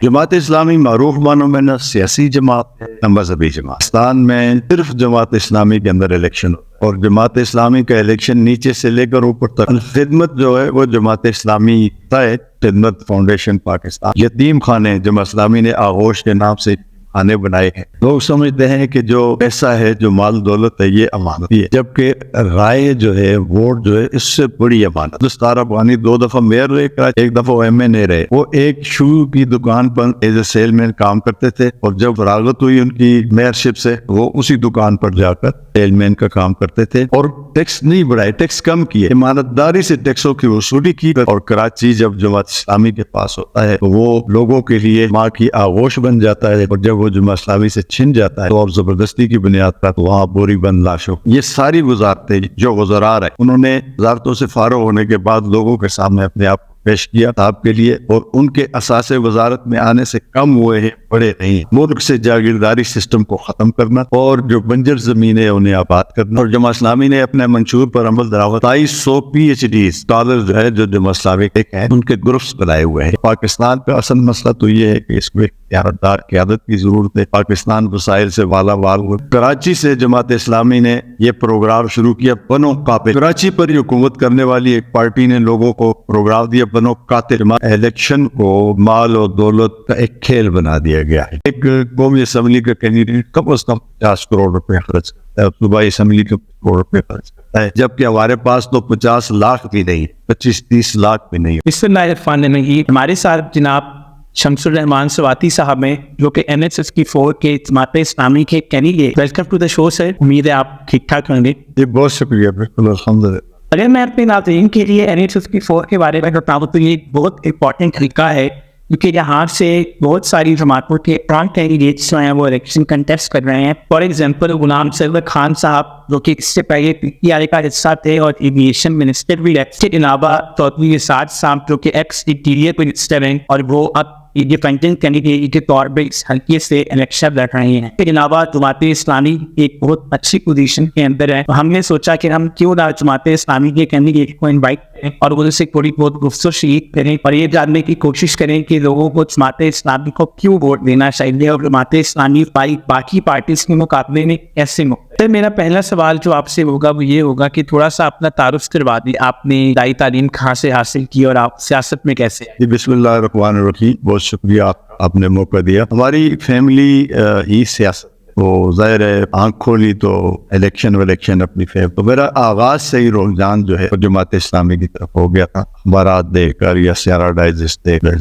جماعت اسلامی معروف معنوں میں نہ سیاسی جماعت ہے نہ مذہبی جماعت. پاکستان میں صرف جماعت اسلامی کے اندر الیکشن ہوتا ہے اور جماعت اسلامی کا الیکشن نیچے سے لے کر اوپر تک. خدمت جو ہے وہ جماعت اسلامی ہے. خدمت فاؤنڈیشن پاکستان یتیم خانے جماعت اسلامی نے آغوش کے نام سے خانے بنائے ہیں. لوگ سمجھتے ہیں کہ جو پیسہ ہے جو مال دولت ہے یہ امانت ہے، جبکہ رائے جو ہے ووٹ جو ہے اس سے بڑی امانت. دستار افغانی 2 دفعہ میئر رہے، 1 دفعہ MNA رہے. وہ ایک شو کی دکان پر ایز اے سیل مین کام کرتے تھے اور جب فراغت ہوئی ان کی میئرشپ سے وہ اسی دکان پر جا کر سیل مین کا کام کرتے تھے اور ٹیکس نہیں بڑھائے، ٹیکس کم کیے، امانتداری سے ٹیکسوں کی وصولی کی. اور کراچی جب جماعت اسلامی کے پاس ہوتا ہے تو وہ لوگوں کے لیے ماں کی آغوش بن جاتا ہے اور جب وہ جماعت اسلامی سے چھن جاتا ہے تو اب زبردستی کی بنیاد پر وہاں بوری بند لاشوں. یہ ساری وزارتیں جو وزراء ہیں انہوں نے وزارتوں سے فارغ ہونے کے بعد لوگوں کے سامنے اپنے آپ پیش کیا صاحب کے لیے، اور ان کے اثاثے وزارت میں آنے سے کم ہوئے ہیں، بڑے نہیں. ملک سے جاگیرداری سسٹم کو ختم کرنا اور جو بنجر زمینیں انہیں آباد کرنا. اور جماعت اسلامی نے اپنے منشور پر عمل درآمد 250 PhD اسکالر جو ہے جو جماعت اسلامی کے ہیں ان کے گروپس بنائے ہوئے ہیں. پاکستان کا اصل مسئلہ تو یہ ہے کہ اس کو ایک اختیاردار قیادت کی ضرورت ہے. پاکستان وسائل سے والا وال ہوا. کراچی سے جماعت اسلامی نے یہ پروگرام شروع کیا بنو قاتل. کراچی پر حکومت کرنے والی ایک پارٹی نے لوگوں کو پروگرام دیا بنو قاتل. الیکشن کو مال اور دولت کا ایک کھیل بنا دیا گیا ہے. ایک قومی اسمبلی کا کینڈیڈیٹ کم از کم 50 کروڑ روپے خرچ کرتا ہے، صوبائی اسمبلی کا کروڑ روپے خرچ کرتا ہے، جبکہ ہمارے پاس تو 50 لاکھ بھی نہیں، 25-30 لاکھ بھی نہیں. بسم اللہ الرحمن الرحیم. ہمارے ساتھ جناب شمس الرحمان سواتی صاحب ہیں جو کہ NSSP4 کے جماعت اسلامی کے کینڈیڈیٹ. ویلکم ٹو دا شو سر. امید ہے آپ ٹھیک ٹھاک ہوں گے. جی بہت شکریہ. بالکل الحمدللہ. اگر میں اپنے ناظرین کے لیے NSSP4 کے بارے میں بتاؤں تو یہ بہت امپورٹنٹ طریقہ ہے کیونکہ یہاں سے بہت ساری جماعتوں کے فرنٹ کینڈیڈیٹس جو ہیں وہ الیکشن کنٹیسٹ کر رہے ہیں. فار ایگزامپل غلام سرور خان صاحب جو کہ اس سے پہلے PTI کا حصہ تھے اور ایویشن منسٹر بھی رہے. اس کے علاوہ چودھری اسعد صاحب جو کہ ایکس انٹیریئر منسٹر ہیں اور وہ اب ڈیپینڈنٹ کینڈیڈیٹ کے طور پہ اس حلقے سے الیکشن لڑ رہے ہیں. اس کے علاوہ جماعت اسلامی ایک بہت اچھی پوزیشن کے اندر ہے. ہم نے سوچا کہ ہم کیوں نہ جماعت اسلامی کے کینڈیڈیٹ کو انوائٹ کریں اور ان سے تھوڑی بہت گفتگو شریک کریں اور یہ جاننے کی کوشش کریں کہ لوگوں کو جماعت اسلامی کو کیوں ووٹ دینا چاہیے اور جماعت اسلامی باقی پارٹیز کے مقابلے میں کیسے مختلف. میرا پہلا سوال جو آپ سے ہوگا وہ یہ ہوگا کہ تھوڑا سا اپنا تعارف کروا دیں. آپ نے ابتدائی تعلیم کہاں سے حاصل کی اور آپ سیاست میں کیسے ہیں؟ بسم اللہ الرحمن الرحیم. بہت شکریہ آپ نے موقع دیا. ہماری فیملی ہی سیاست تو ظاہر ہے آنکھ کھولی تو الیکشن اپنی فیب. تو میرا آغاز سے ہی رجحان جو ہے جماعت اسلامی کی طرف ہو گیا تھا. اخبارات دیکھ کر یا سیارہ ڈائجسٹ دیکھ کر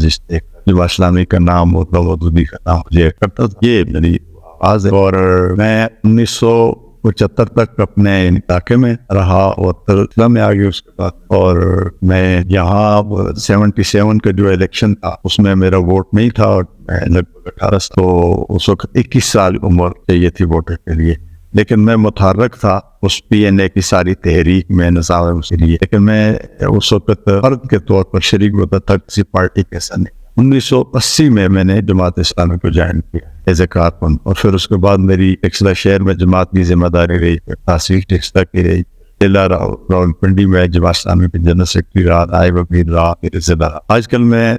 جماعت اسلامی کا نام ہوتا مودودی کا نام مجھے کرتا. یہ میری آغاز ہے اور میں 1975 تک اپنے علاقے میں رہا اور ترکلا میں آ گیا اس کے بعد. اور میں یہاں 77 کا جو الیکشن تھا اس میں میرا ووٹ نہیں تھا اور میں لگ بھگ 18 تو اس وقت 21 سال عمر چاہیے تھی ووٹر کے لیے. لیکن میں متحرک تھا اس PNA کی ساری تحریک میں نظام کے لیے. لیکن میں اس وقت فرد کے طور پر شریک ہوتا تھا کسی پارٹی کے ساتھ. 1980 میں نے جماعت اسلامی کو جوائن کیا ایز اے کارکن اور پھر اس کے بعد میری ٹیکسلا شہر میں جماعت کی ذمہ داری رہی. تحصیل ٹیکسلا کی رہی. ضلع راولپنڈی میں جماعت اسلامی کے جنرل سیکرٹری رہا، نائب امیر رہا، ضلع. آج کل میں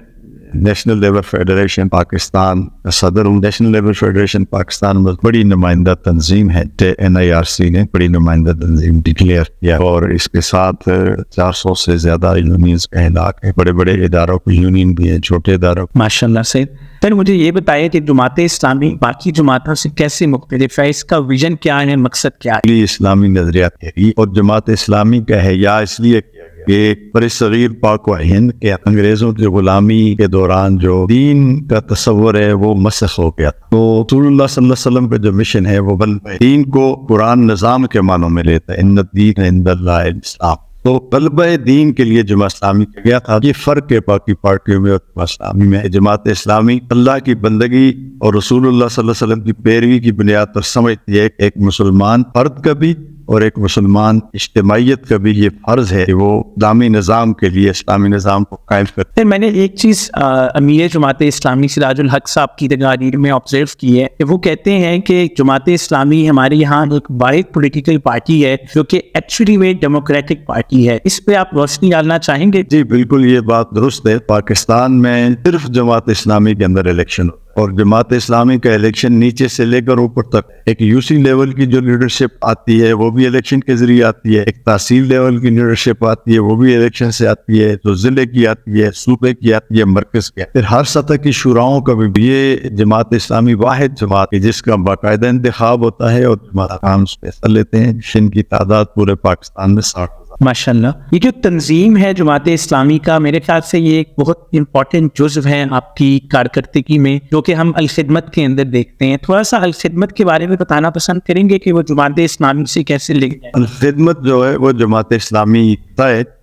نیشنل لیبر فیڈریشن پاکستان کا صدر ہوں. نیشنل لیبر فیڈریشن پاکستان میں بڑی نمائندہ تنظیم ہے. NIRC نے بڑی نمائندہ تنظیم ڈکلیئر کیا اور اس کے ساتھ 400 سے زیادہ یونینز کا علاقہ ہے. بڑے بڑے اداروں کو یونین بھی ہیں، چھوٹے اداروں. ماشاء اللہ سے. پھر مجھے یہ بتائیے کہ جماعت اسلامی باقی جماعتوں سے کیسے مختلف ہے؟ اس کا ویژن کیا ہے، مقصد کیا ہے؟ اسلامی نظریات ہے اور جماعت اسلامی کا ہے یا اس لیے کہ برصغیر پاک و ہند کے انگریزوں کی غلامی کے دوران جو دین کا تصور ہے وہ مسخ ہو گیا. تو رسول اللہ صلی اللہ علیہ وسلم کا جو مشن ہے وہ دین کو قرآن نظام کے معنوں میں لیتا ہے. ان الدین عند اللہ الاسلام. تو غلبہ دین کے لیے جماعت اسلامی کیا گیا تھا. یہ فرق ہے باقی پارٹیوں میں اور جماعت اسلامی میں. جماعت اسلامی اللہ کی بندگی اور رسول اللہ صلی اللہ علیہ وسلم کی پیروی کی بنیاد پر سمجھتی ہے ایک مسلمان فرد کا بھی اور ایک مسلمان اجتماعیت کا بھی یہ فرض ہے کہ وہ اسلامی نظام کے لیے اسلامی نظام کو قائم کرے۔ پھر میں نے ایک چیز امیر جماعت اسلامی سراج الحق صاحب کی تقاریر میں آبزرو کی ہے کہ وہ کہتے ہیں کہ جماعت اسلامی ہمارے یہاں ایک واحد پولیٹیکل پارٹی ہے جو کہ ایکچولی میں ڈیموکریٹک پارٹی ہے، اس پہ آپ روشنی ڈالنا چاہیں گے؟ جی بالکل، یہ بات درست ہے۔ پاکستان میں صرف جماعت اسلامی کے اندر الیکشن ہوتا ہے، اور جماعت اسلامی کا الیکشن نیچے سے لے کر اوپر تک، ایک یو سی لیول کی جو لیڈرشپ آتی ہے وہ بھی الیکشن کے ذریعے آتی ہے، ایک تحصیل لیول کی لیڈرشپ آتی ہے وہ بھی الیکشن سے آتی ہے، تو ضلع کی آتی ہے، صوبے کی آتی ہے، مرکز کی، پھر ہر سطح کی شوراؤں کا بھی۔ یہ جماعت اسلامی واحد جماعت ہے جس کا باقاعدہ انتخاب ہوتا ہے اور جماعت عام فیصلہ لیتے ہیں، جن کی تعداد پورے پاکستان میں 60,000۔ ماشاء اللہ، یہ جو تنظیم ہے جماعت اسلامی کا، میرے خیال سے یہ ایک بہت امپورٹنٹ جزو ہے آپ کی کارکردگی میں، جو کہ ہم الخدمت کے اندر دیکھتے ہیں۔ تھوڑا سا الخدمت کے بارے میں بتانا پسند کریں گے کہ وہ جماعت اسلامی سے کیسے لنک ہے؟ الخدمت جو ہے وہ جماعت اسلامی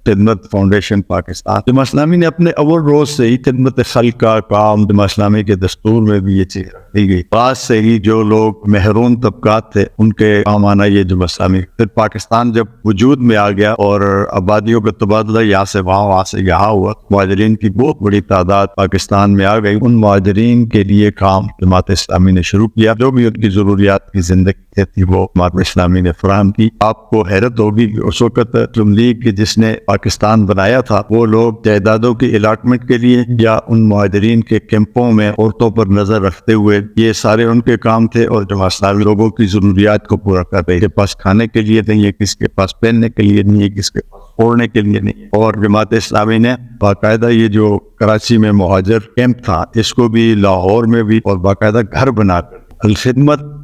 خدمت فاؤنڈیشن پاکستان، جماعت اسلامی نے اپنے اول روز سے ہی خدمت خلق کا کام جماعت اسلامی کے دستور میں بھی یہ چیز رکھی گئی۔ بعد سے ہی جو لوگ محروم طبقات تھے ان کے کام آنا یہ جماعت اسلامی۔ پھر پاکستان جب وجود میں آ گیا اور آبادیوں کا تبادلہ یہاں سے وہاں سے یہاں ہوا، مہاجرین کی بہت بڑی تعداد پاکستان میں آ گئی۔ ان مہاجرین کے لیے کام جماعت اسلامی نے شروع کیا، جو بھی ان کی ضروریات کی زندگی تھی وہ جماعت اسلامی نے فراہم کی۔ آپ کو حیرت ہوگی کہ اس وقت مسلم لیگ کی جس نے پاکستان بنایا تھا، وہ لوگ جائیدادوں کی الاٹمنٹ کے لیے یا ان مہاجرین کے کیمپوں میں عورتوں پر نظر رکھتے ہوئے، یہ سارے ان کے کام تھے، اور جماعت اسلامی لوگوں کی ضروریات کو پورا کر رہی ہے۔ پاس کھانے کے لیے نہیں ہے، کس کے پاس پہننے کے لیے نہیں ہے، کس کے پاس اوڑھنے کے لیے نہیں ہے۔ اور جماعت اسلامی نے باقاعدہ یہ جو کراچی میں مہاجر کیمپ تھا، اس کو بھی لاہور میں بھی اور باقاعدہ گھر بنا کر الخدمت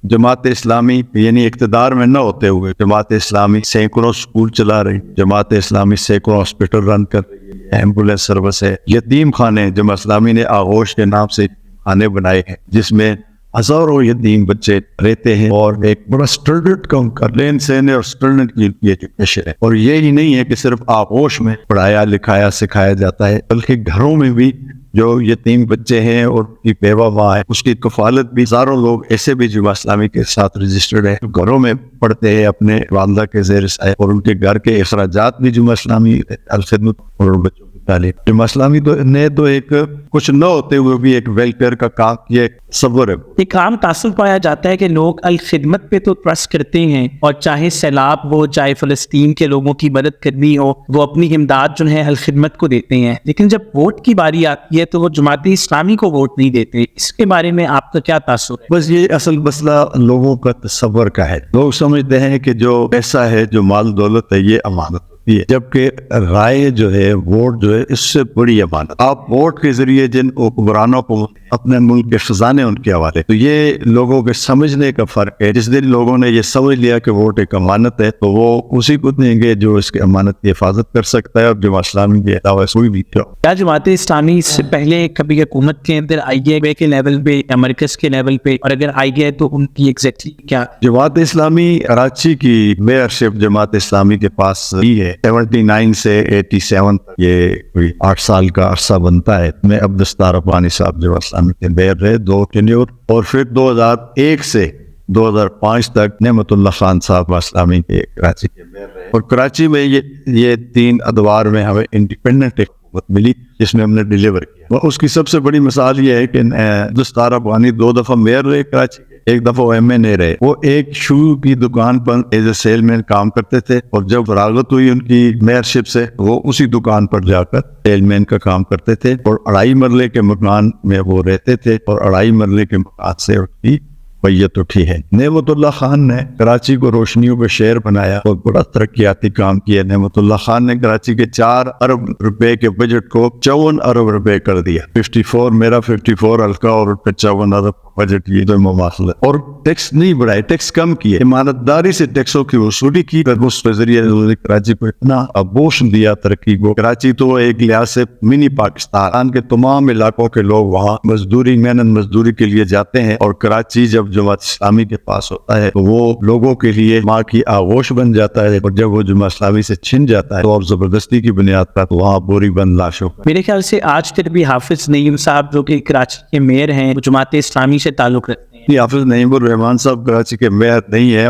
جماعت اسلامی، یعنی اقتدار میں نہ ہوتے ہوئے جماعت اسلامی سینکڑوں سکول چلا رہی، جماعت اسلامی سینکڑوں ہاسپٹل رن کر رہی ہے، ایمبولینس سروس ہے، یتیم خانے جماعت اسلامی نے آغوش کے نام سے خانے بنائے ہیں جس میں ہزاروں یتیم بچے رہتے ہیں، اور ایک بڑا اسٹینڈرڈ کا ان کا رہن سہن اور اسٹینڈرڈ کی ایجوکیشن ہے۔ اور یہی نہیں ہے کہ صرف آغوش میں پڑھایا لکھایا سکھایا جاتا ہے، بلکہ گھروں میں بھی جو یتیم بچے ہیں اور ان کی بیوہ ماں ہے اس کی کفالت بھی ہزاروں لوگ ایسے بھی جماعت اسلامی کے ساتھ رجسٹرڈ ہیں، گھروں میں پڑھتے ہیں اپنے والدہ کے زیر سایہ، اور ان کے گھر کے اخراجات بھی جماعت اسلامی الخدمت اور بچوں کی تعلیم۔ جماعت اسلامی نے تو ایک کچھ نہ ہوتے ہوئے بھی ایک ویلفیئر کا کام کیا، ایک تصور ہے۔ ایک عام تاثر پایا جاتا ہے کہ لوگ الخدمت پہ تو ٹرسٹ کرتے ہیں، اور چاہے سیلاب ہو، چاہے فلسطین کے لوگوں کی مدد کرنی ہو، وہ اپنی امداد جو ہے الخدمت کو دیتے ہیں، لیکن جب ووٹ کی باری آتی ہے تو وہ جماعت اسلامی کو ووٹ نہیں دیتے۔ اس کے بارے میں آپ کا کیا تاثر ہے؟ بس یہ اصل مسئلہ لوگوں کا تصور کا ہے۔ لوگ سمجھتے ہیں کہ جو پیسہ ہے، جو مال دولت ہے، یہ امانت ہوتی ہے، جبکہ رائے جو ہے، ووٹ جو ہے، اس سے بڑی امانت۔ آپ ووٹ کے ذریعے جن حکمرانوں کو اپنے ملک کے خزانے ان کے حوالے، تو یہ لوگوں کے سمجھنے کا فرق ہے۔ جس دن لوگوں نے یہ سمجھ لیا کہ ووٹ ایک امانت ہے تو وہ اسی کو دیں گے جو اس کے امانت کی حفاظت کر سکتا ہے، اور جماعت اسلامی کے علاوہ کوئی بھی کیا۔ کیا جماعت اسلامی اس سے پہلے کبھی حکومت کے اندر آئی ہے کے لیول پہ یا مرکز کے لیول پہ، اور اگر آئی ہے تو ان کی ایگزیکٹلی کیا؟ جماعت اسلامی کراچی کی میئرشپ جماعت اسلامی کے پاس ہی ہے، 79 سے 87 تک، یہ کوئی 8 سال کا عرصہ بنتا ہے۔ میں عبدالستار افغانی صاحب جماعت اسلامی کے میئر رہے 2 ٹینیور، اور پھر 2001 سے 2005 تک نعمت اللہ خان صاحب اسلامی کے کراچی کے میئر رہے، اور کراچی میں یہ 3 ادوار میں ہمیں انڈیپینڈنٹ حکومت ملی جس میں ہم نے ڈیلیور کیا۔ اس کی سب سے بڑی مثال یہ ہے کہ عبدالستار افغانی 2 دفعہ میئر رہے کراچی کے، 1 دفعہ ایم این اے رہے۔ وہ ایک شو کی دکان پر ایز اے سیل مین کام کرتے تھے، اور جب فراغت ہوئی ان کی میئرشپ سے وہ اسی دکان پر جا کر سیل مین کا کام کرتے تھے، اور 2.5 مرلے کے مکان میں وہ رہتے تھے، اور 2.5 مرلے کے مکان سے ان کی بیعت اٹھی ہے۔ نعمت اللہ خان نے کراچی کو روشنیوں کا شہر بنایا اور بڑا ترقیاتی کام کیا۔ نعمت اللہ خان نے کراچی کے 4 ارب روپے کے بجٹ کو 54 ارب روپے کر دیا۔ 54 میرا، 54 ہلکا، اور 55 ارب بجٹ، یہ تو مماثل ہے۔ اور ٹیکس نہیں بڑھائے، ٹیکس کم کیے، ایمانداری سے ٹیکسوں کی وصولی کی، اس کے ذریعے کراچی کو اتنا بوش دیا ترقی کو۔ کراچی تو ایک لحاظ سے منی پاکستان کے تمام علاقوں کے لوگ وہاں مزدوری، محنت مزدوری کے لیے جاتے ہیں، اور کراچی جب جماعت اسلامی کے پاس ہوتا ہے تو وہ لوگوں کے لیے ماں کی آغوش بن جاتا ہے، اور جب وہ جماعت اسلامی سے چھن جاتا ہے تو اب زبردستی کی بنیاد پر وہاں بوری بند لاشوں کا۔ میرے خیال سے آج تک بھی حافظ نعیم صاحب جو کہ کراچی کے میئر ہیں، وہ جماعت اسلامی سے تعلق رکھتے ہیں۔ حافظ نعیم الرحمان صاحب کراچی کے میئر نہیں ہے،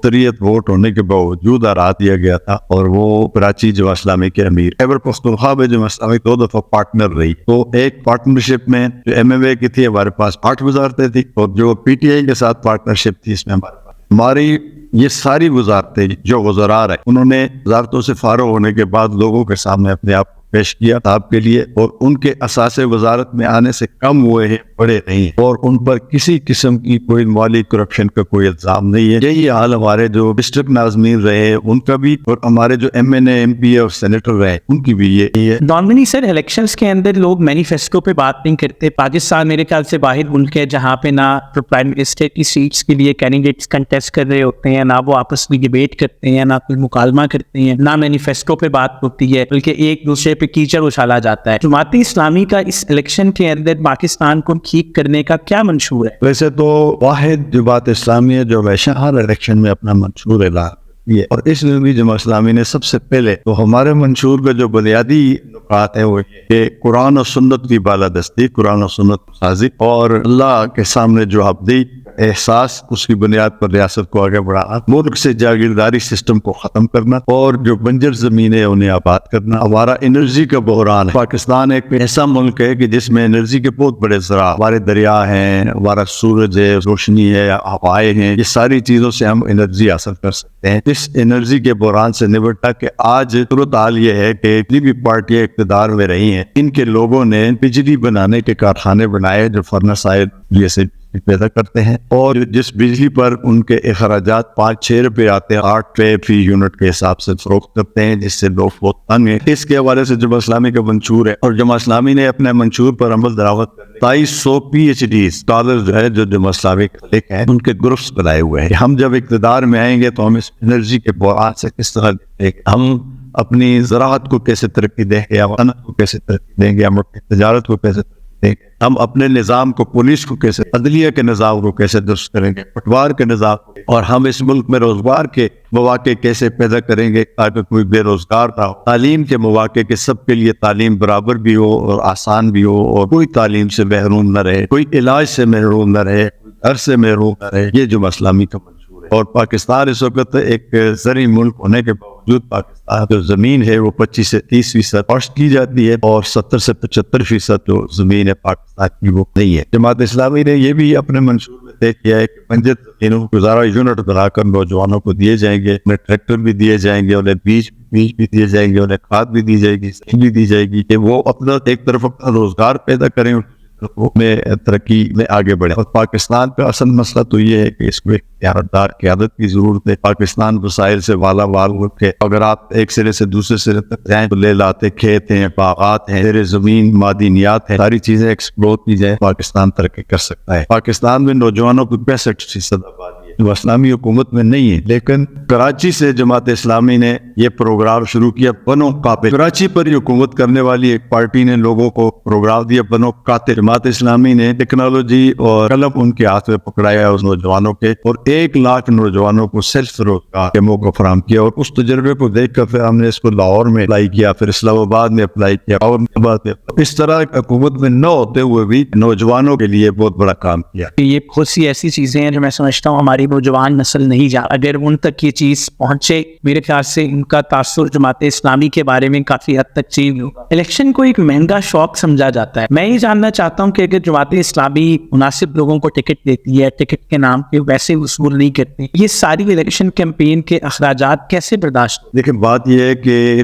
اکثریت ووٹ ہونے کے باوجود ہرا دیا گیا تھا، اور وہ کراچی جماعت اسلامی کے امیر خیبر پختونخوا میں جماعت اسلامی 2 دفعہ پارٹنر رہی. تو ایک پارٹنرشپ میں جو ایم ایم اے کی تھی ہمارے پاس 8 وزارتیں تھی، اور جو پی ٹی آئی کے ساتھ پارٹنرشپ تھی اس میں ہماری یہ ساری وزارتیں جو وزراء رہے انہوں نے وزارتوں سے فارغ ہونے کے بعد لوگوں کے سامنے اپنے آپ کو پیش کیا آپ کے لیے، اور ان کے اثاثے وزارت میں آنے سے کم ہوئے ہیں، بڑے نہیں ہیں، اور ان پر کسی قسم کی کوئی مالی کرپشن کا کوئی الزام نہیں ہے. یہی حال ہمارے جو ڈسٹرکٹ ناظمین رہے ان کا بھی، اور ہمارے جو M N A M P اور سینیٹر رہے ان کی بھی یہی ہے. نارملی سر الیکشنز کے اندر لوگ مینیفیسٹو پہ بات نہیں کرتے. پاکستان میرے خیال سے واحد ملک ہے جہاں پہ نہ پرائم منسٹر کی سیٹس کے لیے کینڈیڈیٹس کنٹیسٹ کر رہے ہوتے ہیں، نہ وہ آپس میں ڈیبیٹ کرتے ہیں، نہ کوئی مکالمہ کرتے ہیں، نہ مینیفیسٹو پہ بات ہوتی ہے، بلکہ ایک دوسرے پہ کیچڑ اچھالا جاتا ہے. جماعت اسلامی کا اس الیکشن کے اندر پاکستان کو ٹھیک کرنے کا کیا منشور ہے؟ ویسے تو واحد جماعت اسلامی ہے جو ہمیشہ ہر الیکشن میں اپنا منشور اعلان کرتی ہے، اور اس میں بھی جماعت اسلامی نے سب سے پہلے تو ہمارے منشور کا جو بنیادی نکات ہے وہ یہ کہ قرآن و سنت کی بالادستی، قرآن و سنت سازی، اور اللہ کے سامنے جو ابدی احساس اس کی بنیاد پر ریاست کو آگے بڑھانا، ملک سے جاگیرداری سسٹم کو ختم کرنا، اور جو بنجر زمینیں انہیں آباد کرنا. ہمارا انرجی کا بحران ہے. پاکستان ایک ایسا ملک ہے کہ جس میں انرجی کے بہت بڑے ذرائع، ہمارے دریا ہیں، ہمارا سورج ہے، روشنی ہے، ہوائیں ہیں، یہ ساری چیزوں سے ہم انرجی حاصل کر سکتے ہیں. اس انرجی کے بحران سے نمٹنا کہ آج صورتحال یہ ہے کہ جتنی بھی پارٹیاں اقتدار میں رہی ہیں ان کے لوگوں نے بجلی بنانے کے کارخانے بنائے جو فرنس آئل جیسے پیدا کرتے ہیں، اور جس بجلی پر ان کے اخراجات 5-6 روپے آتے ہیں 8 روپے فی یونٹ کے حساب سے فروخت کرتے ہیں، جس سے لوگ بہت تنگ ہیں. اس کے حوالے سے جماعت اسلامی کا منشور ہے، اور جماعت اسلامی نے اپنے منشور پر عمل درآمد 250 PhD اسکالر جو ہے جو جماعت اسلامی کے لکھ ہیں ان کے گروپس بنائے ہوئے ہیں. ہم جب اقتدار میں آئیں گے تو ہم اس انرجی کے بحران سے کس طرح نپٹیں گے، ہم اپنی زراعت کو کیسے ترقی دیں گے، ہم صنعت کو کیسے ترقی دیں گے، ہم اپنی تجارت کو کیسے ترقی دیں گے، ہم اپنے نظام کو، پولیس کو کیسے، عدلیہ کے نظام کو کیسے درست کریں گے، پٹوار کے نظام کو، اور ہم اس ملک میں روزگار کے مواقع کیسے پیدا کریں گے تاکہ کوئی بے روزگار نہ ہو، تعلیم کے مواقع کے سب کے لیے تعلیم برابر بھی ہو اور آسان بھی ہو، اور کوئی تعلیم سے محروم نہ رہے، کوئی علاج سے محروم نہ رہے، کوئی گھر سے محروم نہ رہے. یہ جماعت اسلامی کا منشور ہے. اور پاکستان اس وقت ایک زرعی ملک ہونے کے باوجود پاکستان جو زمین ہے وہ 25 سے 30% کاشت کی جاتی ہے، اور 70 سے 75% جو زمین ہے پاکستان کی وہ نہیں ہے. جماعت اسلامی نے یہ بھی اپنے منشور میں طے کیا ہے کہ بنجر زمینوں کو گزارا یونٹ بنا کر نوجوانوں کو دیے جائیں گے، انہیں ٹریکٹر بھی دیے جائیں گے، انہیں بیج بھی دیے جائیں گے، انہیں کھاد بھی دی جائے گی، زمین بھی دی جائے گی، کہ وہ اپنا ایک طرف اپنا روزگار پیدا کریں اور میں ترقی میں آگے بڑھے. اور پاکستان کا اصل مسئلہ تو یہ ہے کہ اس کو ایک اختیاردار قیادت کی ضرورت ہے. پاکستان وسائل سے والا وال ملک ہے. اگر آپ ایک سرے سے دوسرے سرے تک جائیں تو لے لاتے کھیت ہیں، باغات ہیں، زیر زمین معدنیات ہیں، ساری چیزیں ایکسپلور کی جائیں پاکستان ترقی کر سکتا ہے. پاکستان میں نوجوانوں کی 65% آبادی ہے جو اسلامی حکومت میں نہیں ہے، لیکن کراچی سے جماعت اسلامی نے یہ پروگرام شروع کیا بنو قابل. کراچی پر یہ حکومت کرنے والی ایک پارٹی نے لوگوں کو پروگرام دیا بنو قاتل. جماعت اسلامی نے ٹیکنالوجی اور قلم ان کے ہاتھ میں پکڑایا اس نوجوانوں کے، اور 1 لاکھ نوجوانوں کو سیلف روزگار کے موقع فراہم کیا. اور اس تجربے کو دیکھ کر پھر ہم نے اس کو لاہور میں اپلائی کیا، پھر اسلام آباد میں اپلائی کیا، اور اس طرح حکومت میں نہ ہوتے ہوئے بھی نوجوانوں کے لیے بہت بڑا کام کیا. یہ بہت سی ایسی چیزیں ہیں جو میں سمجھتا ہوں ہماری نوجوان نسل نہیں جا، اگر ان تک یہ چیز پہنچے میرے خیال سے ان کا تاثر جماعت اسلامی کے بارے میں کافی حد تک چینج ہوگا. الیکشن کو ایک مہنگا شوق سمجھا جاتا ہے. میں یہ جاننا چاہتا ہوں کہ اگر جماعت اسلامی مناسب لوگوں کو ٹکٹ دیتی ہے، ٹکٹ کے نام پہ ویسے وصول نہیں کرتی، یہ ساری الیکشن کیمپین کے اخراجات کیسے برداشت؟ دیکھیں بات یہ ہے کہ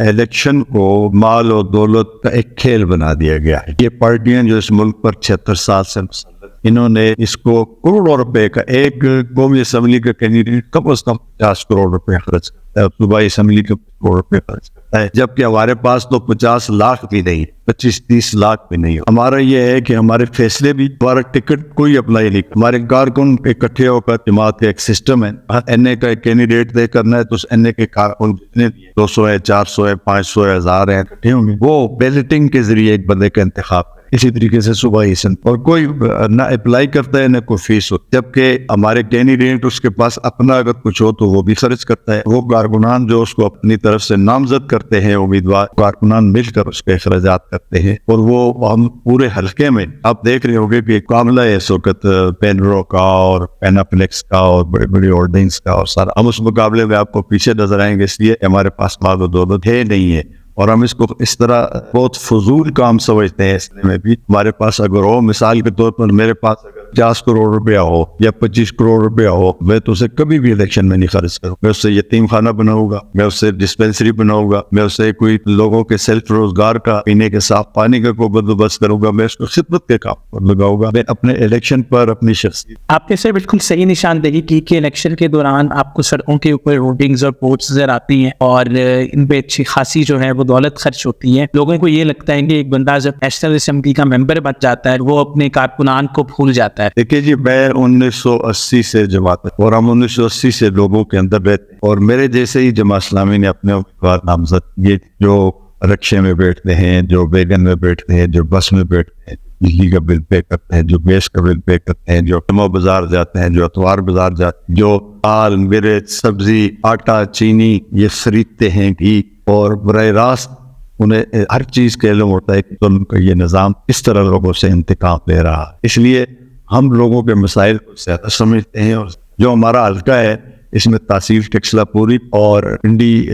الیکشن کو مال اور دولت کا ایک کھیل بنا دیا گیا ہے. یہ پارٹیاں جو اس ملک پر 76 سال سے مسلط، انہوں نے اس کو کروڑوں روپے کا، ایک قومی اسمبلی کا کینڈیڈیٹ کم از کم 50 کروڑ روپے خرچ کرتا ہے، صوبائی اسمبلی کا کروڑ روپے خرچ کرتا ہے، جبکہ ہمارے پاس تو 50 لاکھ بھی نہیں، 25-30 لاکھ بھی نہیں. ہمارا یہ ہے کہ ہمارے فیصلے بھی، ہمارا ٹکٹ کوئی اپلائی نہیں، ہمارے کارکن اکٹھے ہو کر جماعت کا ایک سسٹم ہے. این اے کا ایک کینڈیڈیٹ طے کرنا ہے تو اس این اے کے کارکن جتنے بھی 200 ہے، 400 ہے، 500 ہے، 1000 ہے، اکٹھے ہوں گے، وہ بیلٹنگ کے ذریعے ایک بندے کا انتخاب کریں. اسی طریقے سے صوبہ سندھ، اور کوئی نہ اپلائی کرتا ہے نہ کوئی فیس ہو، جبکہ ہمارے کینڈیڈیٹ اس کے پاس اپنا اگر کچھ ہو تو وہ بھی خرچ کرتا ہے۔ وہ کارکنان جو اس کو اپنی طرف سے نامزد کرتے ہیں، امیدوار کارکنان مل کر اس کے اخراجات کرتے ہیں، اور وہ ہم پورے حلقے میں آپ دیکھ رہے ہوں گے کہ معاملہ ہے اس وقت پینرو کا اور پیناپلیکس کا اور بڑے بڑے ہولڈنگس کا، اور سارا ہم اس مقابلے میں آپ کو پیچھے نظر آئیں گے، اس لیے ہمارے پاس مال و دولت ہے نہیں ہے، اور ہم اس کو اس طرح بہت فضول کام سمجھتے ہیں۔ اس میں بھی ہمارے پاس اگر ہو، مثال کے طور پر میرے پاس اگر 50 کروڑ روپیہ ہو یا 25 کروڑ روپیہ ہو، میں تو اسے کبھی بھی الیکشن میں نہیں خرچ کروں، میں اس سے یتیم خانہ بناؤں گا، میں اس سے ڈسپینسری بناؤں گا، میں اس سے کوئی لوگوں کے سیلف روزگار کا، پینے کے صاف پانی کا کوئی بندوبست کروں گا، میں اس کو خدمت کے کام پر لگاؤں گا، میں اپنے الیکشن پر اپنی شخصیت۔ آپ نے سر بالکل صحیح نشاندہی کی کہ الیکشن کے دوران آپ کو سڑکوں کے اوپر ہورڈنگز اور بورڈز نظر آتی ہیں، اور ان پہ اچھی خاصی جو ہے وہ دولت خرچ ہوتی ہے۔ لوگوں کو یہ لگتا ہے کہ ایک بندہ جب نیشنل اسمبلی کا ممبر بن جاتا ہے وہ اپنے کارکنان کو بھول جاتا ہے۔ دیکھیے جی، میں 1980 سے جماعت ہے، اور ہم 1980 سے لوگوں کے اندر رہتے ہیں، اور میرے جیسے ہی جماعت اسلامی نے اپنے امیدوار نامزد کیے، جو رکشے میں بیٹھتے ہیں، جو ویگن میں بیٹھتے ہیں، جو بس میں بیٹھتے ہیں، بجلی کا بل پے کرتے ہیں، جو گیس کا بل پے کرتے ہیں، جو جمعہ بازار جاتے ہیں، جو اتوار بازار جاتے ہیں، جو دال مرچ سبزی آٹا چینی یہ خریدتے ہیں، گھی، اور براہ راست انہیں ہر چیز کا علم ہوتا ہے کہ ظلم کا یہ نظام اس طرح لوگوں سے انتقام لے رہا ہے۔ اس لیے ہم لوگوں کے مسائل کو زیادہ سمجھتے ہیں، اور جو ہمارا حلقہ ہے اس میں تحصیل ٹکسلا پوری اور پنڈی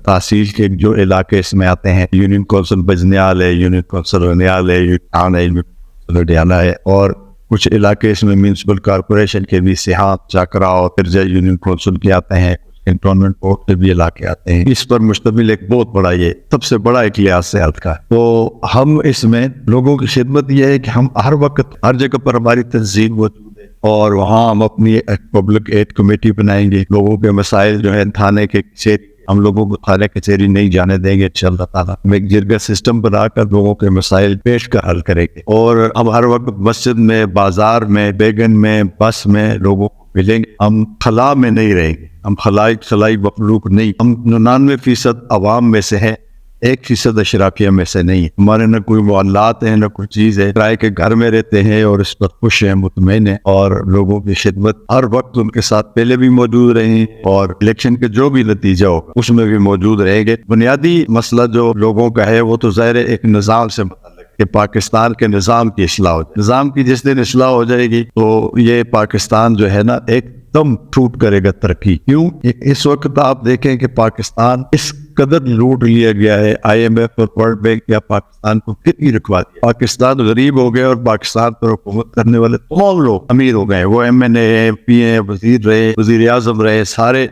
تحصیل کے جو علاقے اس میں آتے ہیں، یونین کونسل بجنیال ہے، یونین کونسل رنیال ہے، یونین ہے، یونین کونسل اڈیالہ ہے، اور کچھ علاقے اس میں میونسپل کارپوریشن کے بھی سیاحت چاکرا اور پرجا یونین کونسل کے آتے ہیں، کنٹونمنٹ بورڈ کے بھی علاقے آتے ہیں۔ اس پر مشتمل ایک بہت بڑا، یہ سب سے بڑا ایک لحاظ سے حلقہ ہے۔ تو ہم اس میں لوگوں کی خدمت یہ ہے کہ ہم ہر وقت ہر جگہ پر ہماری تنظیم موجود ہے، اور وہاں ہم اپنی پبلک ایڈ کمیٹی بنائیں گے۔ لوگوں کے مسائل جو ہے تھانے کے کچہری، ہم لوگوں کو تھانے کچہری نہیں جانے دیں گے انشاءاللہ تعالیٰ۔ ہم ایک جرگہ سسٹم بنا کر لوگوں کے مسائل پیش کر حل کریں گے، اور ہم ہر وقت مسجد میں، بازار میں، بیگن میں، بس میں لوگوں کو ملیں گے۔ ہم خلا میں نہیں رہیں گے، ہم خلائی مخلوق نہیں، ہم 99% عوام میں سے ہیں، 1% اشرافیہ میں سے نہیں۔ ہمارے نہ کوئی معاملات ہیں، نہ کوئی چیز ہے، کرائے کے گھر میں رہتے ہیں اور اس پر خوش ہیں، مطمئن ہیں، اور لوگوں کی خدمت ہر وقت ان کے ساتھ پہلے بھی موجود رہیں، اور الیکشن کے جو بھی نتیجہ ہوگا اس میں بھی موجود رہیں گے۔ بنیادی مسئلہ جو لوگوں کا ہے وہ تو ظاہر ایک نظام سے متعلق کہ پاکستان کے نظام کی اصلاح ہو جائے۔ نظام کی جس دن اصلاح ہو جائے گی تو یہ پاکستان جو ہے نا ایک دم ٹوٹ کرے گا ترقی۔ کیوں؟ اس وقت آپ دیکھیں کہ پاکستان اس قدر لوٹ لیا گیا ہے، آئی ایم ایف اور ورلڈ بینک یا پاکستان کو کتنی رکھوا دیا۔ پاکستان غریب ہو گیا، اور پاکستان پر حکومت کرنے والے تمام لوگ امیر ہو گئے، وہ ایم این اے، ایم پی ہیں، وزیر رہے، وزیر اعظم رہے، سارے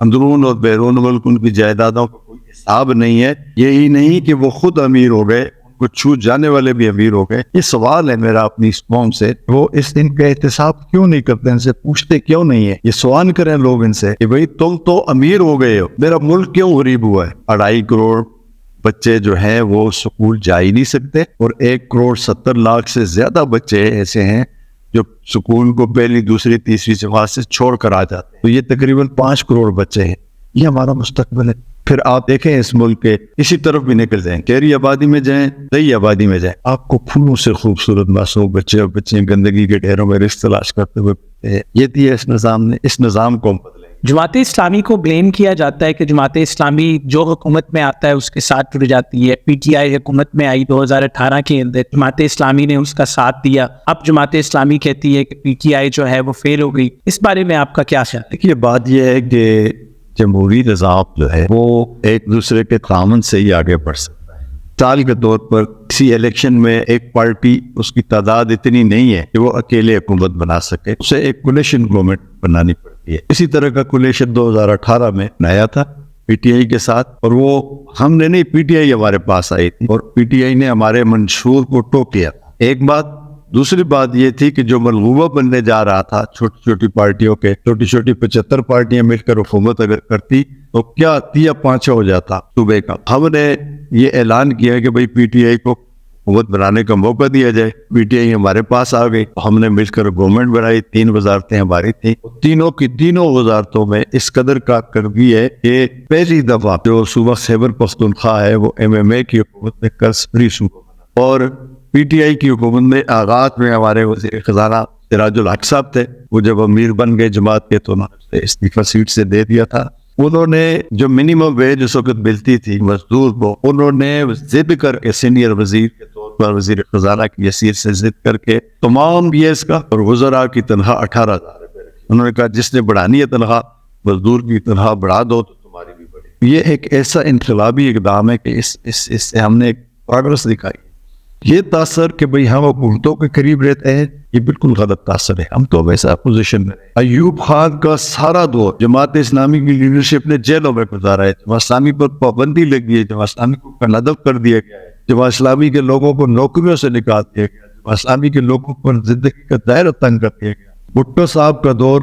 اندرون اور بیرون ملک ان کی جائیدادوں کا کوئی حساب نہیں ہے۔ یہی نہیں کہ وہ خود امیر ہو گئے، کو چھوٹ جانے والے بھی امیر ہو گئے۔ یہ سوال ہے میرا اپنی اس قوم سے، وہ اس دن کا احتساب کیوں نہیں کرتے، ان سے پوچھتے کیوں نہیں ہے؟ یہ سوال کریں لوگ ان سے کہ بھئی تم تو امیر ہو گئے ہو، میرا ملک کیوں غریب ہوا ہے؟ 2.5 کروڑ بچے جو ہیں وہ سکول جا ہی نہیں سکتے، اور 1.70 کروڑ سے زیادہ بچے ایسے ہیں جو سکول کو پہلی، دوسری، تیسری جماعت سے چھوڑ کر آ جاتے ہیں۔ تو یہ تقریباً 5 کروڑ بچے ہیں، یہ ہمارا مستقبل ہے۔ پھر آپ دیکھیں اس ملک کے اسی طرف بھی نکل جائیں، شہری آبادی میں جائیں، نئی آبادی میں جائیں، آپ کو پھولوں سے خوبصورت معصوم بچے اور بچیاں گندگی کے ڈھیروں میں رزق تلاش کرتے ہوئے ہیں۔ یہ دیا اس نظام نے، اس نظام کو ہم بدلیں۔ جماعت اسلامی کو بلیم کیا جاتا ہے کہ جماعت اسلامی جو حکومت میں آتا ہے اس کے ساتھ جڑ جاتی ہے۔ پی ٹی آئی حکومت میں آئی 2018 کے اندر، جماعت اسلامی نے اس کا ساتھ دیا۔ اب جماعت اسلامی کہتی ہے کہ پی ٹی آئی جو ہے وہ فیل ہو گئی۔ اس بارے میں آپ کا کیا خیال ہے؟ دیکھیے بات یہ ہے کہ جمہوری نظام جو ہے وہ ایک دوسرے کے تعاون سے ہی آگے بڑھ سکتا ہے۔ مثال کے طور پر کسی الیکشن میں ایک پارٹی، اس کی تعداد اتنی نہیں ہے کہ وہ اکیلے حکومت بنا سکے، اسے ایک کولیشن گورنمنٹ بنانی پڑتی ہے۔ اسی طرح کا کولیشن 2018 میں بنایا تھا پی ٹی آئی کے ساتھ، اور وہ ہم نے نہیں، پی ٹی آئی ہمارے پاس آئی تھی، اور پی ٹی آئی نے ہمارے منشور کو ٹوک کیا تھا۔ ایک بات۔ دوسری بات یہ تھی کہ جو منصوبہ بننے جا رہا تھا چھوٹی چھوٹی پارٹیوں کے، چھوٹی چھوٹی 75 پارٹیاں مل کر حکومت اگر کرتی تو کیا 3-5 ہو جاتا صوبے کا۔ ہم نے یہ اعلان کیا کہ بھئی پی ٹی آئی کو حکومت بنانے کا موقع دیا جائے۔ پی ٹی آئی ہمارے پاس آ گئی، ہم نے مل کر گورنمنٹ بنائی، 3 وزارتیں ہماری تھیں، تینوں کی تینوں وزارتوں میں اس قدر کارکردگی ہے کہ پہلی دفعہ جو صوبہ خیبر پختونخوا ہے وہ ایم ایم اے کی حکومت میں قرض فری صوبہ بنا، اور پی ٹی آئی کی حکومت میں آغاز میں ہمارے وزیر خزانہ سراج الحق صاحب تھے، وہ جب امیر بن گئے جماعت کے تو انہوں نے استعفیٰ سیٹ سے دے دیا تھا. انہوں نے جو منیمم ویج اس وقت ملتی تھی مزدور کو، انہوں نے ضد کر کے سینئر وزیر کے طور پر وزیر خزانہ کی حیثیت سے ضد کر کے تمام پی ایس کا اور وزراء کی تنخواہ 18,000 روپے رکھی. انہوں نے کہا جس نے بڑھانی ہے تنخواہ، مزدور کی تنخواہ بڑھا دو تو تمہاری بھی بڑھے. یہ ایک ایسا انقلابی اقدام ہے کہ اس سے ہم نے ایک پروگرس دکھائی. یہ تاثر کہ بھئی ہم حکومتوں کے قریب رہتے ہیں، یہ بالکل غلط تاثر ہے. ہم تو ویسا پوزیشن میں رہے. ایوب خان کا سارا دور جماعت اسلامی کی لیڈرشپ نے جیلوں میں گزارا ہے. جماعت اسلامی پر پابندی لگی ہے، جماعت اسلامی کو کنادب کر دیا گیا ہے، جماعت اسلامی کے لوگوں کو نوکریوں سے نکال دیا گیا، جماعت اسلامی کے لوگوں پر زندگی کا دائرہ تنگ کر دیا گیا. بھٹو صاحب کا دور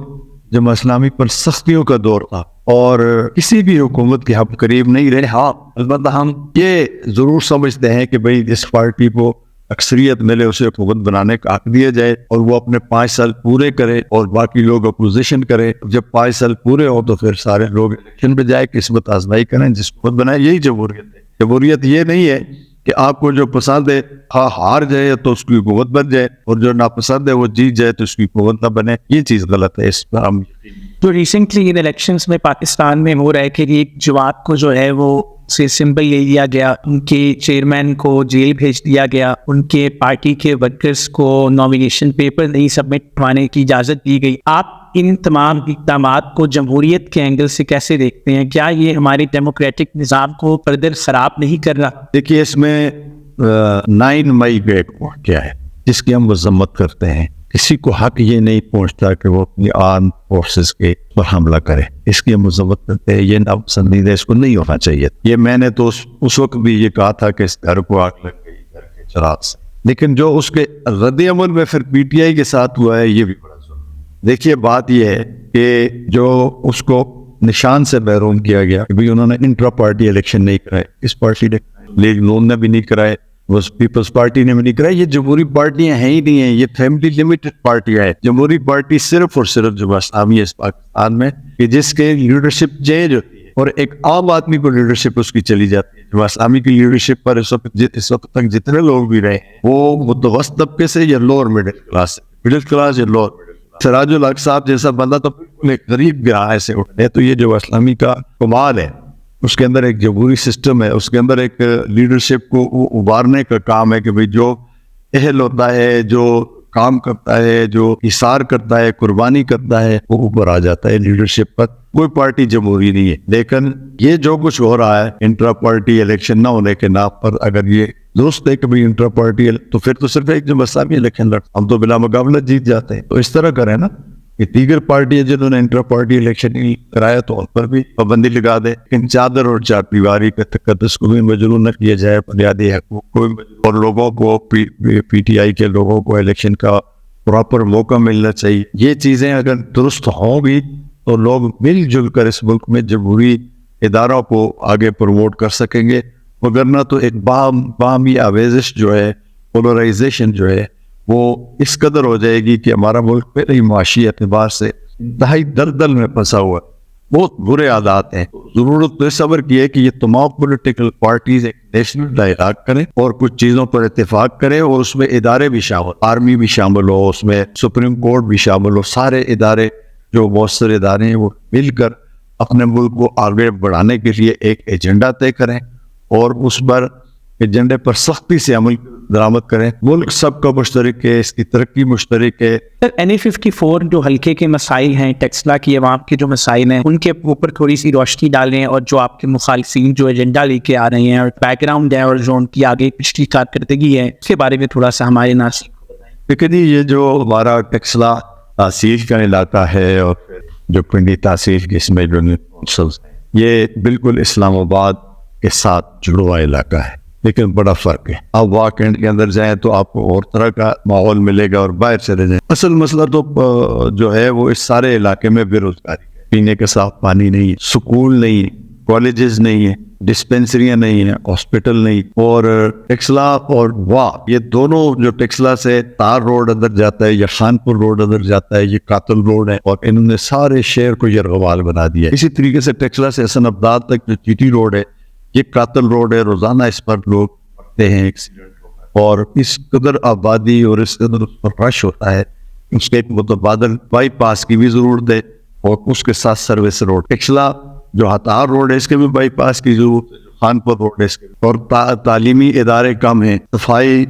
جماعت اسلامی پر سختیوں کا دور تھا اور کسی بھی حکومت کے ہم قریب نہیں رہے. ہاں البتہ ہم یہ ضرور سمجھتے ہیں کہ بھئی جس پارٹی کو اکثریت ملے اسے حکومت بنانے کا حق دیا جائے اور وہ اپنے 5 سال پورے کرے اور باقی لوگ اپوزیشن کرے. جب 5 سال پورے ہو تو پھر سارے لوگ الیکشن پہ جائے، قسمت آزمائی کریں، جس حکومت بنائے. یہی جمہوریت ہے. جمہوریت یہ نہیں ہے کہ آپ کو جو پسند ہے ہار جائے تو اس کی حکومت بن جائے اور جو ناپسند ہے وہ جیت جائے تو اس کی حکومت نہ بنے. یہ چیز غلط ہے. اس پر ہم تو ریسنٹلی ان الیکشنز میں پاکستان میں ہو رہا ہے کہ ایک جماعت کو جو ہے وہ سے سمبل لے لیا گیا، ان کے چیئرمین کو جیل بھیج دیا گیا، ان کے پارٹی کے ورکرز کو نامینیشن پیپر نہیں سبمٹ کروانے کی اجازت دی گئی. آپ ان تمام اقدامات کو جمہوریت کے اینگل سے کیسے دیکھتے ہیں؟ کیا یہ ہمارے ڈیموکریٹک نظام کو فردر خراب نہیں کر رہا؟ دیکھیے اس میں 9 مئی کا ایک واقعہ ہے جس کی ہم مذمت کرتے ہیں. کسی کو حق یہ نہیں پہنچتا کہ وہ اپنی آرم فورسز کے پر حملہ کرے. اس کی ہم مذمت کرتے ہیں. یہ ناپسندیدہ، اس کو نہیں ہونا چاہیے. یہ میں نے تو اس وقت بھی یہ کہا تھا کہ اس گھر کو آگ لگ گئی گھر کے چراغ سے. لیکن جو اس کے رد عمل میں پھر پی ٹی آئی کے ساتھ ہوا ہے یہ بھی بڑا ظلم ہے. دیکھیے بات یہ ہے کہ جو اس کو نشان سے محروم کیا گیا کہ انہوں نے انٹرا پارٹی الیکشن نہیں کرائے. اس پارٹی نے لیگ نون نے بھی نہیں کرائے، وہ پیپلز پارٹی نے بھی نہیں کرائی. یہ جمہوری پارٹیاں ہیں ہی نہیں ہیں، یہ فیملی لمیٹڈ پارٹیاں ہیں. جمہوری پارٹی صرف اور صرف جماعت اسلامی ہے اس پاکستان میں کہ جس کے لیڈرشپ چینج ہوتی ہے اور ایک عام آدمی کو لیڈرشپ اس کی چلی جاتی ہے. جماعت اسلامی کی لیڈرشپ پر اس وقت تک جتنے لوگ بھی رہے ہیں وہ متوسط طبقے سے یا لوور مڈل کلاس سے، مڈل کلاس یا لوور مڈل کلاس. سراج الحق صاحب جیسا بندہ تو بالکل ایک غریب گراہ سے اٹھے. تو یہ جماعت اسلامی کا کمال ہے، اس کے اندر ایک جمہوری سسٹم ہے، اس کے اندر ایک لیڈرشپ کو ابھارنے کا کام ہے کہ بھئی جو اہل ہوتا ہے، جو کام کرتا ہے، جو اثار کرتا ہے، قربانی کرتا ہے، وہ اوپر آ جاتا ہے لیڈرشپ پر. کوئی پارٹی جمہوری نہیں ہے. لیکن یہ جو کچھ ہو رہا ہے انٹرا پارٹی الیکشن نہ ہونے کے نام پر، اگر یہ درست ہے کہ بھئی انٹرا پارٹی تو پھر تو صرف ایک جماعت اسلامی الیکشن لڑ، ہم تو بلا مقابلہ جیت جاتے ہیں. تو اس طرح کریں نا کہ دیگر پارٹیاں جنہوں نے انٹر پارٹی الیکشن نہیں کرایا تو ان پر بھی پابندی لگا دے. لیکن چادر اور چار دیواری کا تقدس کو بھی مجروح نہ کیا جائے، بنیادی حقوق کو اور لوگوں کو پی ٹی آئی کے لوگوں کو الیکشن کا پراپر موقع ملنا چاہیے. یہ چیزیں اگر درست ہوں گی تو لوگ مل جل کر اس ملک میں جمہوری اداروں کو آگے پروموٹ کر سکیں گے. وگرنہ تو ایک باہمی آویزش جو ہے، پولرائزیشن جو ہے وہ اس قدر ہو جائے گی کہ ہمارا ملک پہلے ہی معاشی اعتبار سے انتہائی دلدل میں پھنسا ہوا ہے. بہت برے عادات ہیں. ضرورت تو صبر کی ہے کہ یہ تمام پولیٹیکل پارٹیز ایک نیشنل ڈائلاگ کریں اور کچھ چیزوں پر اتفاق کریں اور اس میں ادارے بھی شامل، آرمی بھی شامل ہو، اس میں سپریم کورٹ بھی شامل ہو. سارے ادارے جو مؤثر ادارے ہیں وہ مل کر اپنے ملک کو آگے بڑھانے کے لیے ایک ایجنڈا طے کریں اور اس پر ایجنڈے پر سختی سے عمل درآمد کریں. ملک سب کا مشترک ہے، اس کی ترقی مشترک ہے. NA54 جو حلقے کے مسائل ہیں، ٹیکسلا کی عوام کے جو مسائل ہیں، ان کے اوپر تھوڑی سی روشنی ڈالیں اور جو آپ کے مخالفین جو ایجنڈا لے کے آ رہے ہیں اور بیک گراؤنڈ ہے اور جو ان کی آگے پچھلی کارکردگی ہے اس کے بارے میں تھوڑا سا ہمارے ناظرین کو بتائیں. لیکن یہ جو ہمارا ٹیکسلا تحصیل کا علاقہ ہے اور جو پنڈی تحصیل کی اس میں جو یہ بالکل اسلام آباد کے ساتھ جڑا ہوا علاقہ ہے، لیکن بڑا فرق ہے. آپ واکنڈ کے اندر جائیں تو آپ کو اور طرح کا ماحول ملے گا اور باہر چلے جائیں. اصل مسئلہ تو جو ہے وہ اس سارے علاقے میں بے روزگاری ہے. پینے کا صاف پانی نہیں ہے، سکول نہیں ہے، کالجز نہیں ہے، ڈسپینسریاں نہیں ہیں، ہاسپٹل نہیں. اور ٹیکسلا اور یہ دونوں جو ٹیکسلا سے تار روڈ اندر جاتا ہے یا خانپور روڈ اندر جاتا ہے، یہ قاتل روڈ ہے اور انہوں نے سارے شہر کو یرغمال بنا دیا ہے. اسی طریقے سے ٹیکسلا سے حسن آباد تک جو GT روڈ ہے یہ قاتل روڈ ہے. روزانہ اس پر لوگ مرتے ہیں ایکسیڈنٹ اور اس قدر آبادی اور اس قدر اس پر رش ہوتا ہے، اس کے ایک متبادل بائی پاس کی بھی ضرورت ہے، اور اس کے ساتھ سروس روڈ ٹیکسلا جو ہتار روڈ ہے اس کے بھی بائی پاس کی ضرورت ہے، جو خانپور روڈ ہے اس کے بھی، اور تعلیمی ادارے کم ہیں، صفائی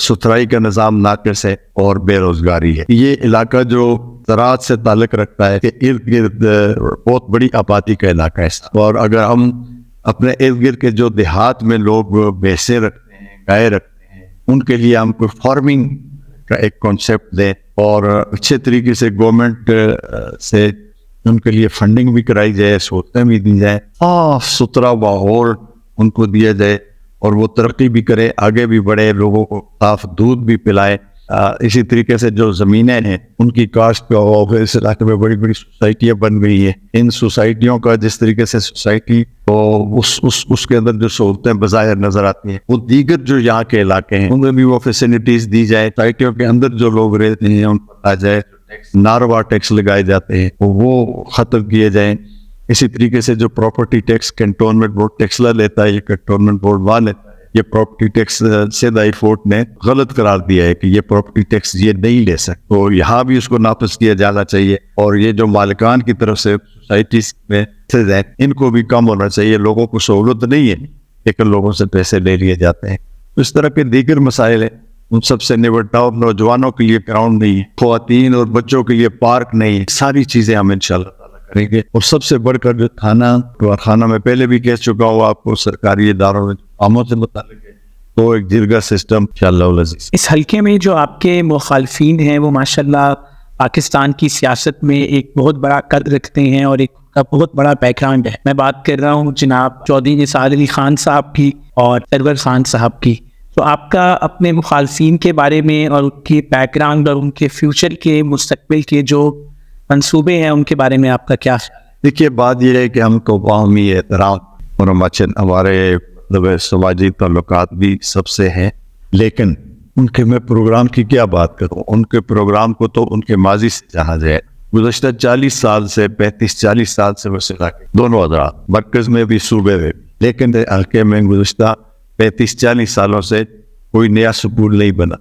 ستھرائی کا نظام ناقص ہے، اور بے روزگاری ہے۔ یہ علاقہ جو زراعت سے تعلق رکھتا ہے کہ ارد گرد بہت بڑی آبادی کا علاقہ ہے، اور اگر ہم اپنے ارد گرد کے جو دیہات میں لوگ بھینسیں رکھتے ہیں، گائے رکھتے ہیں، ان کے لیے ہم کو فارمنگ کا ایک کانسیپٹ دیں، اور اچھے طریقے سے گورنمنٹ سے ان کے لیے فنڈنگ بھی کرائی جائے، سہولتیں بھی دی جائیں، صاف ستھرا ماحول ان کو دیا جائے، اور وہ ترقی بھی کرے، آگے بھی بڑھے، لوگوں کو صاف دودھ بھی پلائے۔ اسی طریقے سے جو زمینیں ہیں ان کی کاشت کا ہو، اس علاقے میں بڑی بڑی سوسائٹیاں بن گئی ہیں، ان سوسائٹیوں کا جس طریقے سے سوسائٹی اس کے اندر جو سہولتیں بظاہر نظر آتی ہیں، وہ دیگر جو یہاں کے علاقے ہیں ان میں بھی وہ فیسلٹیز دی جائے، سوسائٹیوں کے اندر جو لوگ رہتے ہیں ان پر آ جائے، ناروا ٹیکس لگائے جاتے ہیں وہ ختم کیے جائیں۔ اسی طریقے سے جو property tax cantonment board Taxila لیتا ہے، یہ کنٹونمنٹ بورڈ وہاں لیتا ہے، یہ property tax Sindh high court نے غلط قرار دیا ہے کہ یہ پراپرٹی ٹیکس یہ نہیں لے سکتے، تو یہاں بھی اس کو نافذ کیا جانا چاہیے، اور یہ جو مالکان کی طرف سے سوسائٹیز میں ان کو بھی کم ہونا چاہیے، لوگوں کو سہولت نہیں ہے لیکن لوگوں سے پیسے لے لیے جاتے ہیں۔ اس طرح کے دیگر مسائل ہیں، ان سب سے نمٹنا، اور نوجوانوں کے لیے گراؤنڈ نہیں ہے، خواتین اور بچوں کے لیے پارک نہیں ہے، ساری چیزیں ہم انشاءاللہ تعالیٰ کریں گے۔ اور سب سے بڑھ کر جو خانہ میں پہلے بھی کہہ چکا ہوں آپ کو، سرکاری اداروں میں کاموں سے متعلق ہے تو ایک جرگہ سسٹم انشاءاللہ العزیز۔ اس حلقے میں جو آپ کے مخالفین ہیں وہ ماشاءاللہ پاکستان کی سیاست میں ایک بہت بڑا قد رکھتے ہیں اور ایک کا بہت بڑا بیک گراؤنڈ ہے۔ میں بات کر رہا ہوں جناب چودھری نثار علی خان صاحب کی اور سرور خان صاحب کی۔ تو آپ کا اپنے مخالفین کے بارے میں اور ان کے بیک گراؤنڈ اور ان کے فیوچر کے مستقبل کے جو منصوبے ہیں ان کے بارے میں آپ کا کیا خیال ہے؟ دیکھیے، بات یہ ہے کہ ہم کو باہمی احترام اور ہمارے سماجی تعلقات بھی سب سے ہیں، لیکن ان کے میں پروگرام کی کیا بات کروں؟ ان کے پروگرام کو تو ان کے ماضی سے جہاں جائے، گزشتہ 40 سال سے 35-40 سال سے وسیلہ کے دونوں حضرات مرکز میں بھی صوبے میں بھی، لیکن حلقے میں گزشتہ 35-40 سالوں سے کوئی نیا سکول نہیں بنا،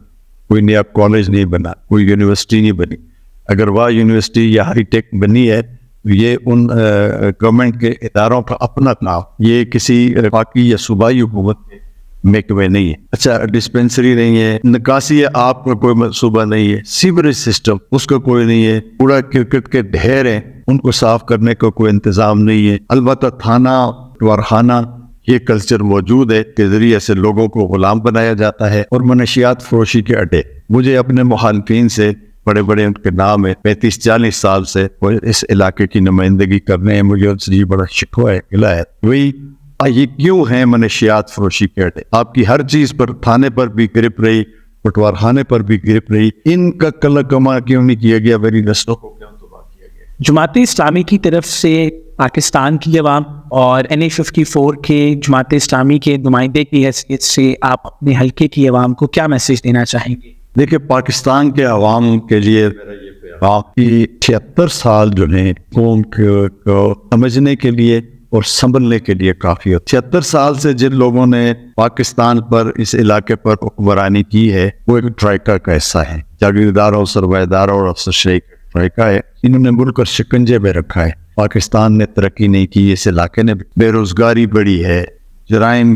کوئی نیا کالج نہیں بنا، کوئی یونیورسٹی نہیں بنی۔ اگر وہ یونیورسٹی یا ہائی ٹیک بنی ہے یہ ان گورنمنٹ کے اداروں کا اپنا کام، یہ کسی وفاقی یا صوبائی حکومت کے محکمے نہیں ہے۔ اچھا، ڈسپینسری نہیں ہے، نکاسی آپ کا کوئی منصوبہ نہیں ہے، سیوریج سسٹم اس کا کوئی نہیں ہے، پورا کرکٹ کے ڈھیر ہیں ان کو صاف کرنے کا کوئی انتظام نہیں ہے۔ البتہ تھانہ وارخانہ یہ کلچر موجود ہے کے ذریعے سے لوگوں کو غلام بنایا جاتا ہے، اور منشیات فروشی کے اڈے۔ مجھے اپنے مخالفین سے بڑے بڑے ان کے نام ہے، 35-40 سال سے وہ اس علاقے کی نمائندگی کرنے ہیں، مجھے ان سے یہ بڑا شکوہ ہے، گلہ ہے، وہی یہ کیوں ہیں منشیات فروشی کے اڈے؟ آپ کی ہر چیز پر، تھانے پر بھی گرپ رہی، پٹوار خانے پر بھی گرپ رہی، ان کا کلا کما کیوں نہیں کیا گیا؟ میری نسلوں کو کیوں تباہ کیا گیا؟ جماعت اسلامی کی طرف سے پاکستان کی عوام اور NA54 کے جماعت اسلامی کے نمائندے کی حیثیت سے آپ اپنے حلقے کی عوام کو کیا میسج دینا چاہیں گے؟ دیکھیں، پاکستان کے عوام کے لیے میرا یہ پیغام کہ 76 سال جو ہیں قوم کو سمجھنے کے لیے اور سنبھلنے کے لیے کافی ہے۔ 76 سال سے جن لوگوں نے پاکستان پر، اس علاقے پر حکمرانی کی ہے، وہ ایک ٹرائکا کا حصہ ہے، جاگیرداروں، سرمایہ داروں اور افسرشاہی کا ٹرائکا ہے۔ انہوں نے ملک کو شکنجے میں رکھا ہے، پاکستان نے ترقی نہیں کی، اس علاقے نے بے روزگاری بڑھی ہے، جرائم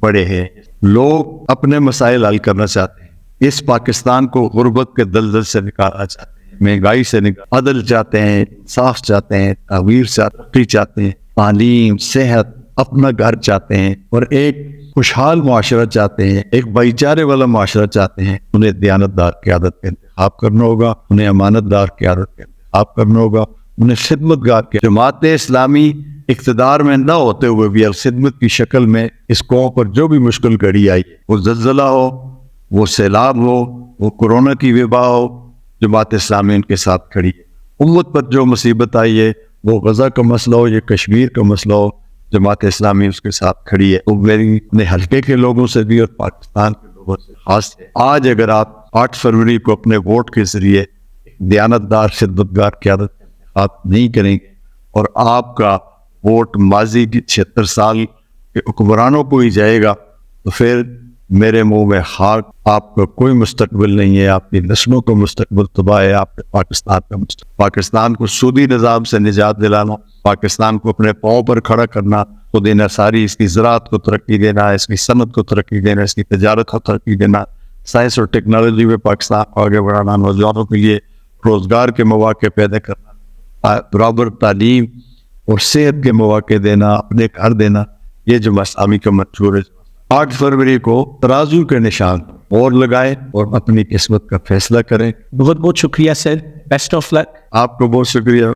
بڑے ہیں، لوگ اپنے مسائل حل کرنا چاہتے ہیں، اس پاکستان کو غربت کے دلدل سے نکالنا چاہتے ہیں، مہنگائی سے عدل چاہتے ہیں، انصاف چاہتے ہیں، تعمیر ترقی چاہتے ہیں، تعلیم، صحت، اپنا گھر چاہتے ہیں، اور ایک خوشحال معاشرہ چاہتے ہیں، ایک بھائی چارے والا معاشرہ چاہتے ہیں۔ انہیں دیانتدار قیادت کا انتخاب کرنا ہوگا، انہیں امانت دار قیادت کا انتخاب کرنا ہوگا، انہیں خدمت گار کے جماعت اسلامی اقتدار میں نہ ہوتے ہوئے بھی خدمت کی شکل میں اس قوم پر جو بھی مشکل گھڑی آئی، وہ زلزلہ ہو، وہ سیلاب ہو، وہ کورونا کی وبا ہو، جماعت اسلامی ان کے ساتھ کھڑی ہے۔ امت پر جو مصیبت آئی ہے، وہ غزہ کا مسئلہ ہو یا کشمیر کا مسئلہ ہو، جماعت اسلامی اس کے ساتھ کھڑی ہے۔ تو میری اپنے حلقے کے لوگوں سے بھی اور پاکستان کے لوگوں سے خاص ہے، آج اگر آپ 8 فروری کو اپنے ووٹ کے ذریعے دیانتدار خدمتگار قیادت کا انتخاب نہیں کریں گے، اور آپ کا ووٹ ماضی کی 76 سال کے حکمرانوں کو ہی جائے گا، تو پھر میرے منہ میں خاک، آپ کا کوئی مستقبل نہیں ہے، آپ کی نسلوں کو مستقبل تباہ ہے، آپ کے پاکستان کا مستقبل۔ پاکستان کو سودی نظام سے نجات دلانا، پاکستان کو اپنے پاؤں پر کھڑا کرنا، خود انحصاری، اس کی زراعت کو ترقی دینا، اس کی صنعت کو ترقی دینا، اس کی تجارت کو ترقی دینا، سائنس اور ٹیکنالوجی میں پاکستان کو آگے بڑھانا، نوجوانوں کے لیے روزگار کے مواقع پیدا کرنا، برابر تعلیم اور صحت کے مواقع دینا، اپنے گھر دینا، یہ جماعت اسلامی کا منشور ہے۔ 8 فروری کو ترازو کے نشان اور لگائیں اور اپنی قسمت کا فیصلہ کریں۔ بہت بہت شکریہ سر، بیسٹ آف لک۔ آپ کو بہت شکریہ۔